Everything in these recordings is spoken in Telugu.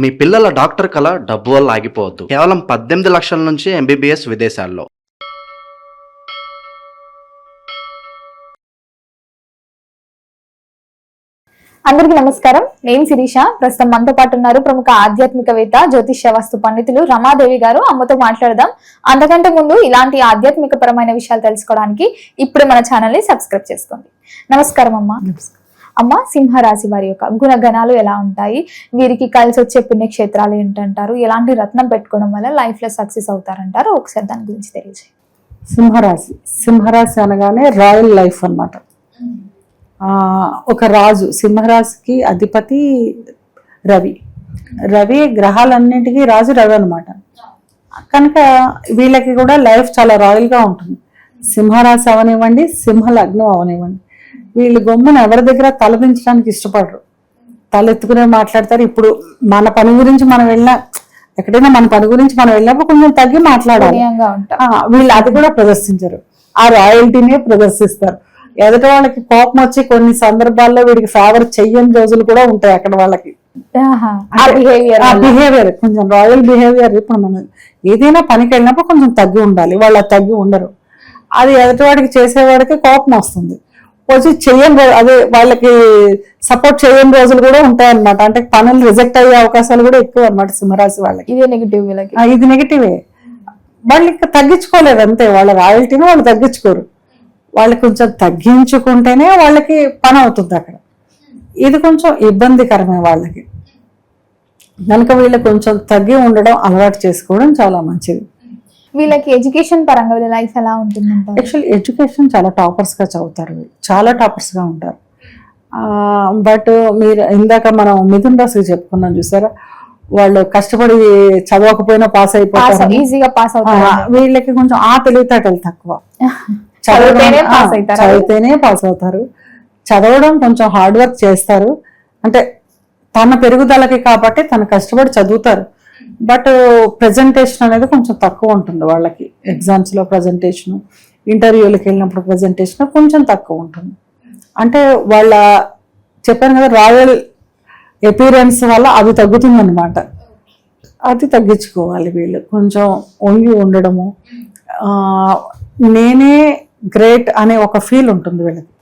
మీ పిల్లల డాక్టర్ కల డబ్బు వల్ల ఆగిపోవద్దు. కేవలం 18 లక్షల నుంచి ఎంబీబీఎస్ విదేశాల్లో. అందరికీ నమస్కారం. నేను శిరీష. ప్రస్తుతం మనతో పాటు ఉన్నారు ప్రముఖ ఆధ్యాత్మికవేత్త, జ్యోతిష్య వాస్తు పండితులు రమాదేవి గారు. అమ్మతో మాట్లాడదాం. అంతకంటే ముందు ఇలాంటి ఆధ్యాత్మిక పరమైన విషయాలు తెలుసుకోవడానికి ఇప్పుడు మన ఛానల్ ని సబ్స్క్రైబ్ చేసుకోండి. నమస్కారం అమ్మ. అమ్మ, సింహరాశి వారి యొక్క గుణగణాలు ఎలా ఉంటాయి? వీరికి కలిసి వచ్చే పుణ్యక్షేత్రాలు ఏంటంటారు? ఎలాంటి రత్నం పెట్టుకోవడం వల్ల లైఫ్ లో సక్సెస్ అవుతారంటారు? ఒకసారి దాని గురించి తెలియజేయండి. సింహరాశి అనగానే రాయల్ లైఫ్ అన్నమాట. ఒక రాజు. సింహరాశికి అధిపతి రవి గ్రహాలన్నింటికీ రాజు రవి అనమాట. కనుక వీళ్ళకి కూడా లైఫ్ చాలా రాయల్ గా ఉంటుంది. సింహరాశి అవనివ్వండి, సింహ లగ్నం అవనివ్వండి, వీళ్ళు గొమ్మును ఎవరి దగ్గర తలదించడానికి ఇష్టపడరు. తలెత్తుకునే మాట్లాడతారు. ఇప్పుడు మన పని గురించి మనం వెళ్ళినా, ఎక్కడైనా మన పని గురించి మనం వెళ్ళినప్పుడు కొంచెం తగ్గి మాట్లాడాలి. వీళ్ళు అది కూడా ప్రదర్శించరు. ఆ రాయల్టీనే ప్రదర్శిస్తారు. ఎదుటి వాళ్ళకి కోపం వచ్చి కొన్ని సందర్భాల్లో వీడికి ఫేవర్ చెయ్యని రోజులు కూడా ఉంటాయి అక్కడ వాళ్ళకి. బిహేవియర్ కొంచెం రాయల్ బిహేవియర్. ఇప్పుడు మనం ఏదైనా పనికి వెళ్ళినప్పుడు కొంచెం తగ్గి ఉండాలి. వాళ్ళు తగ్గి ఉండరు. అది ఎదుటివాడికి చేసేవాడికి కోపం వస్తుంది. వచ్చి చెయ్యని అదే వాళ్ళకి సపోర్ట్ చేయని రోజులు కూడా ఉంటాయి అన్నమాట. అంటే పనులు రిజెక్ట్ అయ్యే అవకాశాలు కూడా ఎక్కువ అన్నమాట సింహరాశి వాళ్ళకి. ఇది నెగిటివే. వాళ్ళు ఇంకా తగ్గించుకోలేదు అంతే. వాళ్ళ రాయల్టీని వాళ్ళు తగ్గించుకోరు. వాళ్ళు కొంచెం తగ్గించుకుంటేనే వాళ్ళకి పని అవుతుంది అక్కడ. ఇది కొంచెం ఇబ్బందికరమే వాళ్ళకి. కనుక వీళ్ళు కొంచెం తగ్గి ఉండడం అలవాటు చేసుకోవడం చాలా మంచిది. వీళ్ళకి ఎడ్యుకేషన్ పరంగా వీళ్ళ లైఫ్ ఎలా ఉంటుంది? యాక్చువల్లీ ఎడ్యుకేషన్ చాలా టాపర్స్ గా చదువుతారు. చాలా టాపర్స్ గా ఉంటారు. బట్ మీరు ఇందాక మనం మిథున్ రాశికి చెప్పుకున్నాం చూసారా, వాళ్ళు కష్టపడి చదవకపోయినా పాస్ అయిపోతారు, ఈజీగా పాస్ అవుతారు. వీళ్ళకి కొంచెం ఆ తెలివితేటలు తక్కువ. చదివితేనే పాస్ అవుతారు. చదవడం కొంచెం హార్డ్ వర్క్ చేస్తారు. అంటే తన పెరుగుదలకి కాబట్టి తను కష్టపడి చదువుతారు. బట్ ప్రెజెంటేషన్ అనేది కొంచెం తక్కువ ఉంటుంది వాళ్ళకి. ఎగ్జామ్స్ లో ప్రెజెంటేషన్, ఇంటర్వ్యూలకు వెళ్ళినప్పుడు ప్రెజెంటేషన్ కొంచెం తక్కువ ఉంటుంది. అంటే వాళ్ళ చెప్పాను కదా, రాయల్ అపీరెన్స్ వల్ల అది తగ్గుతుంది అనమాట. అది తగ్గించుకోవాలి వీళ్ళు. కొంచెం వంగి ఉండడము, నేనే గ్రేట్ అనే ఒక ఫీల్ ఉంటుంది వీళ్ళకి.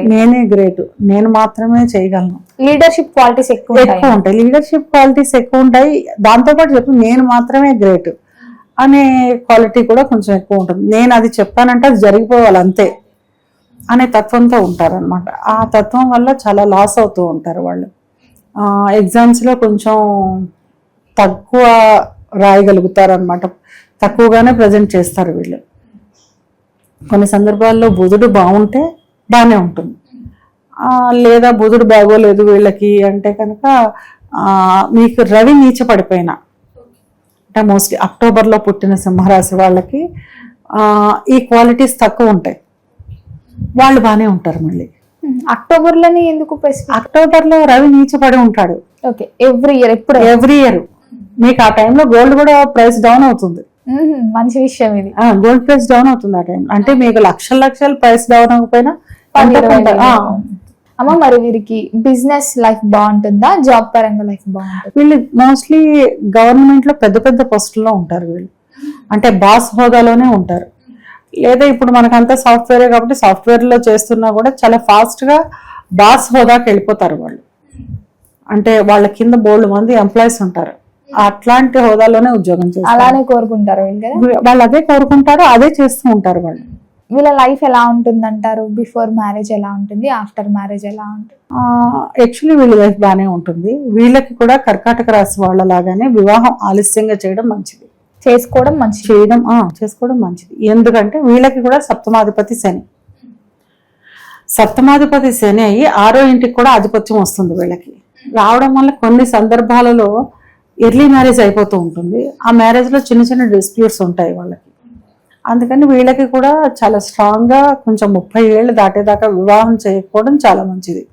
నేనే గ్రేట్, నేను మాత్రమే చేయగలను. లీడర్షిప్ క్వాలిటీస్ ఎక్కువ ఉంటాయి. లీడర్షిప్ క్వాలిటీస్ ఎక్కువ ఉంటాయి. దాంతోపాటు చెప్పు నేను మాత్రమే గ్రేట్ అనే క్వాలిటీ కూడా కొంచెం ఎక్కువ ఉంటుంది. నేను అది చెప్పానంటే అది జరిగిపోవాలి అంతే అనే తత్వంతో ఉంటారనమాట. ఆ తత్వం వల్ల చాలా లాస్ అవుతూ ఉంటారు వాళ్ళు. ఎగ్జామ్స్లో కొంచెం తక్కువ రాయగలుగుతారు అనమాట. తక్కువగానే ప్రజెంట్ చేస్తారు వీళ్ళు. కొన్ని సందర్భాల్లో బుధుడు బాగుంటే బాగానే ఉంటుంది. లేదా బుధుడు బాగోలేదు వీళ్ళకి అంటే కనుక మీకు రవి నీచ పడిపోయినా, అంటే మోస్ట్లీ అక్టోబర్లో పుట్టిన సింహరాశి వాళ్ళకి ఈ క్వాలిటీస్ తక్కువ ఉంటాయి. వాళ్ళు బాగానే ఉంటారు. మళ్ళీ అక్టోబర్లోనే ఎందుకు? అక్టోబర్లో రవి నీచ పడి ఉంటాడు. ఎవ్రీ ఇయర్ మీకు ఆ టైంలో గోల్డ్ కూడా ప్రైస్ డౌన్ అవుతుంది. మంచి విషయం ఇది. గోల్డ్ ప్రైస్ డౌన్ అవుతుంది ఆ టైం. అంటే మీకు లక్షల ప్రైస్ డౌన్ అవ్వకపోయినా అమ్మ, మరి వీరికి బిజినెస్ లైఫ్ బాగుంటుందా, జాబ్ పరంగా లైఫ్ బాగుంటుంది? వీళ్ళు మోస్ట్లీ గవర్నమెంట్ లో పెద్ద పెద్ద పోస్టుల్లో ఉంటారు వీళ్ళు. అంటే బాస్ హోదాలోనే ఉంటారు. లేదా ఇప్పుడు మనకంతా సాఫ్ట్వేరే కాబట్టి సాఫ్ట్వేర్ లో చేస్తున్నా కూడా చాలా ఫాస్ట్ గా బాస్ హోదాకి వెళ్ళిపోతారు వాళ్ళు. అంటే వాళ్ళ కింద బోల్డ్ మంది ఎంప్లాయీస్ ఉంటారు. అట్లాంటి హోదాలోనే ఉద్యోగం చేస్తారు. అలానే కోరుకుంటారు వాళ్ళు. అదే కోరుకుంటారు, అదే చేస్తూ ఉంటారు వాళ్ళు. వీళ్ళ లైఫ్ ఎలా ఉంటుంది అంటారు? బిఫోర్ మ్యారేజ్ ఎలా ఉంటుంది, ఆఫ్టర్ మ్యారేజ్ ఎలా ఉంటుంది? యాక్చువల్లీ వీళ్ళ లైఫ్ బాగానే ఉంటుంది. వీళ్ళకి కూడా కర్కాటక రాశి వాళ్ళ లాగానే వివాహం ఆలస్యంగా చేయడం మంచిది. చేసుకోవడం మంచిది. ఎందుకంటే వీళ్ళకి కూడా సప్తమాధిపతి శని అయ్యి 6వ ఇంటికి కూడా ఆధిపత్యం వస్తుంది వీళ్ళకి. రావడం వల్ల కొన్ని సందర్భాలలో ఎర్లీ మ్యారేజ్ అయిపోతూ ఉంటుంది. ఆ మ్యారేజ్లో చిన్న చిన్న డిస్ప్యూట్స్ ఉంటాయి వాళ్ళకి. అందుకని వీళ్ళకి కూడా చాలా స్ట్రాంగ్గా కొంచెం 30 ఏళ్ళు దాటేదాకా వివాహం చేయకపోవడం చాలా మంచిది.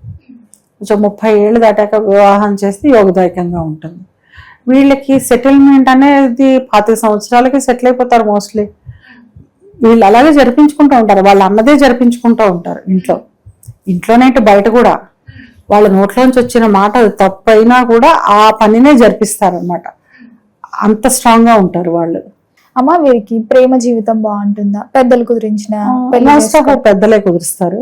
కొంచెం 30 ఏళ్ళు దాటాక వివాహం చేస్తే యోగదాయకంగా ఉంటుంది. వీళ్ళకి సెటిల్మెంట్ అనేది 25 సంవత్సరాలకి సెటిల్ అయిపోతారు మోస్ట్లీ. వీళ్ళు అలాగే జరిపించుకుంటూ ఉంటారు. వాళ్ళు అన్నదే జరిపించుకుంటూ ఉంటారు ఇంట్లోనే బయట కూడా. వాళ్ళ నోట్లోంచి వచ్చిన మాట అది తప్పైనా కూడా ఆ పనినే జరిపిస్తారనమాట. అంత స్ట్రాంగ్ గా ఉంటారు వాళ్ళు. అమ్మ వీరికి ప్రేమ జీవితం బాగుంటుందా? పెద్దలు కుదిరించిన పెళ్లి మోస్ట్ ఆఫ్ పెద్దలే కుదురుస్తారు.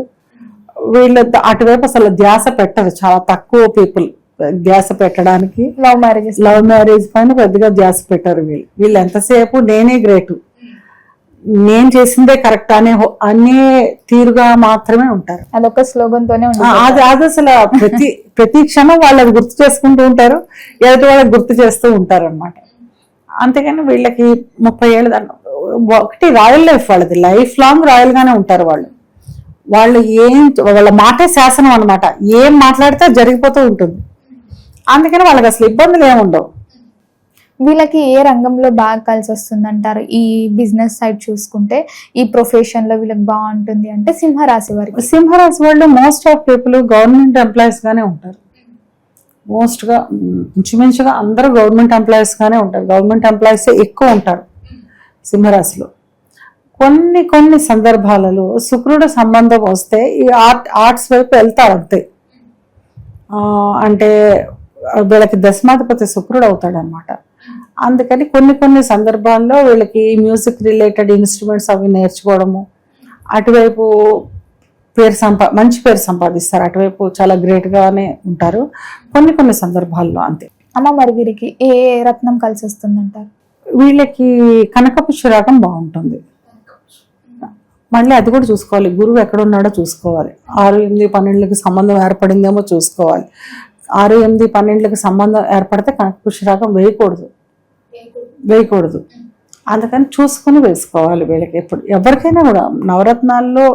వీళ్ళు అటువైపు అసలు ధ్యాస పెట్టరు, చాలా తక్కువ పీపుల్ ధ్యాస పెట్టడానికి. లవ్ మ్యారేజ్ పైన పెద్దగా ధ్యాస పెట్టారు వీళ్ళు. వీళ్ళు ఎంతసేపు నేనే గ్రేటు, నేను చేసిందే కరెక్ట్ అనే తీరుగా మాత్రమే ఉంటారు. అదొక స్లోగన్ తోనే అది అసలు ప్రతి క్షణం వాళ్ళు అది గుర్తు చేసుకుంటూ ఉంటారు, ఎదుటి వాళ్ళకి గుర్తు చేస్తూ ఉంటారు అనమాట. అంతేగాని వీళ్ళకి 30 ఏళ్ళు ఒకటి రాయల్ లైఫ్ వాళ్ళది, లైఫ్ లాంగ్ రాయల్ గానే ఉంటారు వాళ్ళు. వాళ్ళ మాటే శాసనం అనమాట. ఏం మాట్లాడితే జరిగిపోతూ ఉంటుంది. అందుకని వాళ్ళకి అసలు ఇబ్బందులు ఏముండవు. వీళ్ళకి ఏ రంగంలో బాగా కలిసి వస్తుంది అంటారు? ఈ బిజినెస్ సైడ్ చూసుకుంటే ఈ ప్రొఫెషన్ లో వీళ్ళకి బాగుంటుంది అంటే సింహరాశి వారికి. సింహరాశి వాళ్ళు most of people government employees గానే ఉంటారు. మోస్ట్ గా ఇంచుమించుగా అందరూ గవర్నమెంట్ ఎంప్లాయీస్ గానే ఉంటారు. గవర్నమెంట్ ఎంప్లాయీస్ ఎక్కువ ఉంటారు సింహరాశిలో. కొన్ని సందర్భాలలో శుక్రుడు సంబంధం వస్తే ఈ ఆర్ట్స్ వైపు వెళ్తారు అంతే. అంటే వీళ్ళకి దశమాధిపతి శుక్రుడు అవుతాడు అనమాట. అందుకని కొన్ని సందర్భాల్లో వీళ్ళకి మ్యూజిక్ రిలేటెడ్ ఇన్స్ట్రుమెంట్స్ అవి నేర్చుకోవడము, అటువైపు మంచి పేరు సంపాదిస్తారు. అటువైపు చాలా గ్రేట్ గానే ఉంటారు కొన్ని సందర్భాల్లో అంతే. అమ్మ మరి వీరికి ఏ రత్నం కలిసి వస్తుంది అంటారు? వీళ్ళకి కనకపుష్యరాగం బాగుంటుంది. మళ్ళీ అది కూడా చూసుకోవాలి, గురువు ఎక్కడున్నాడో చూసుకోవాలి. 6, 8, 12కి సంబంధం ఏర్పడిందేమో చూసుకోవాలి. 6, 8, 12కి సంబంధం ఏర్పడితే కనకపుష్యరాగం వేయకూడదు. అందుకని చూసుకుని వేసుకోవాలి. వీళ్ళకి ఎప్పుడు ఎవరికైనా కూడా నవరత్నాల్లో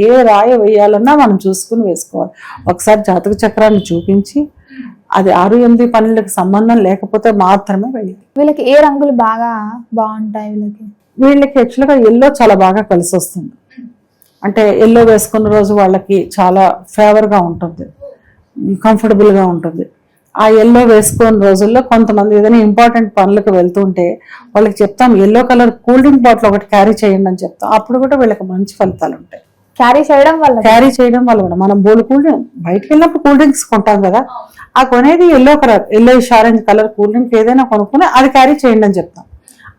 ఏ రాయ వేయాలన్నా మనం చూసుకుని వేసుకోవాలి. ఒకసారి జాతక చక్రాన్ని చూపించి అది 6, 8, 12కి సంబంధం లేకపోతే మాత్రమే వేయాలి. వీళ్ళకి ఏ రంగులు బాగా బాగుంటాయి? వీళ్ళకి యాక్చువల్గా ఎల్లో చాలా బాగా కలిసి వస్తుంది. అంటే ఎల్లో వేసుకున్న రోజు వాళ్ళకి చాలా ఫేవర్గా ఉంటుంది, కంఫర్టబుల్గా ఉంటుంది. ఆ ఎల్లో వేసుకున్న రోజుల్లో కొంతమంది ఏదైనా ఇంపార్టెంట్ పనులకు వెళ్తుంటే వాళ్ళకి చెప్తాం yellow colour cool drink bottle ఒకటి క్యారీ చేయండి అని చెప్తాం. అప్పుడు కూడా వీళ్ళకి మంచి ఫలితాలు ఉంటాయి. క్యారీ చేయడం వల్ల కూడా మనం బోల్ కూల్ డ్రింక్ బయటకు వెళ్ళినప్పుడు కూల్ డ్రింక్స్ కొంటాం కదా, ఆ కొనేది yellowish orange colour cool drink ఏదైనా కొనుక్కుని అది క్యారీ చేయండి అని చెప్తాం.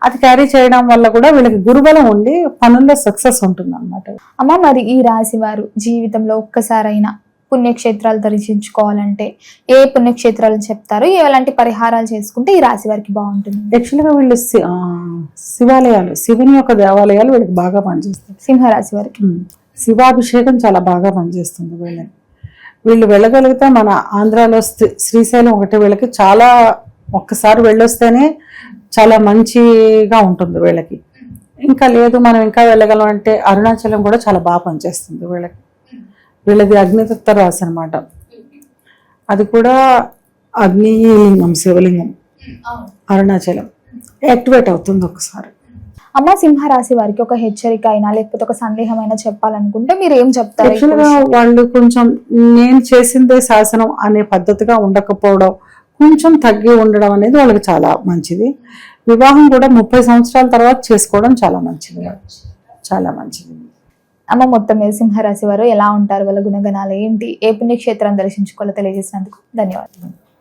అది క్యారీ చేయడం వల్ల కూడా వీళ్ళకి గురుబలం ఉండి పనుల్లో సక్సెస్ ఉంటుంది అన్నమాట. అమ్మ మరి ఈ రాశి వారు జీవితంలో ఒక్కసారైనా పుణ్యక్షేత్రాలు దర్శించుకోవాలంటే ఏ పుణ్యక్షేత్రాలు చెప్తారు? ఎలాంటి పరిహారాలు చేసుకుంటే ఈ రాశి వారికి బాగుంటుంది? యాక్చువల్గా వీళ్ళు శివాలయాలు, శివుని యొక్క దేవాలయాలు వీళ్ళకి బాగా పనిచేస్తాయి. సింహరాశి వారికి శివాభిషేకం చాలా బాగా పనిచేస్తుంది. వీళ్ళు వెళ్ళగలిగితే మన ఆంధ్రాలో శ్రీశైలం ఒకటి వీళ్ళకి చాలా, ఒక్కసారి వెళ్ళొస్తేనే చాలా మంచిగా ఉంటుంది వీళ్ళకి. ఇంకా లేదు మనం ఇంకా వెళ్ళగలం అంటే అరుణాచలం కూడా చాలా బాగా పనిచేస్తుంది వీళ్ళకి. వీళ్ళది అగ్నితత్వ రాశి అనమాట. అది కూడా అగ్నిలింగం, శివలింగం. అరుణాచలం యాక్టివేట్ అవుతుంది ఒకసారి. అమ్మ సింహరాశి వారికి ఒక హెచ్చరిక అయినా లేకపోతే ఒక సందేహం అయినా చెప్పాలనుకుంటే మీరు ఏం చెప్తారు? యాక్చువల్గా వాళ్ళు కొంచెం నేను చేసిందే శాసనం అనే పద్ధతిగా ఉండకపోవడం, కొంచెం తగ్గి ఉండడం అనేది వాళ్ళకి చాలా మంచిది. వివాహం కూడా 30 సంవత్సరాల తర్వాత చేసుకోవడం చాలా మంచిది. అమ్మ మొత్తం మీద సింహరాశి వారు ఎలా ఉంటారు, వాళ్ళ గుణగణాలు ఏంటి, ఏ పుణ్యక్షేత్రం దర్శించుకోవాలో తెలియజేసినందుకు ధన్యవాదాలు.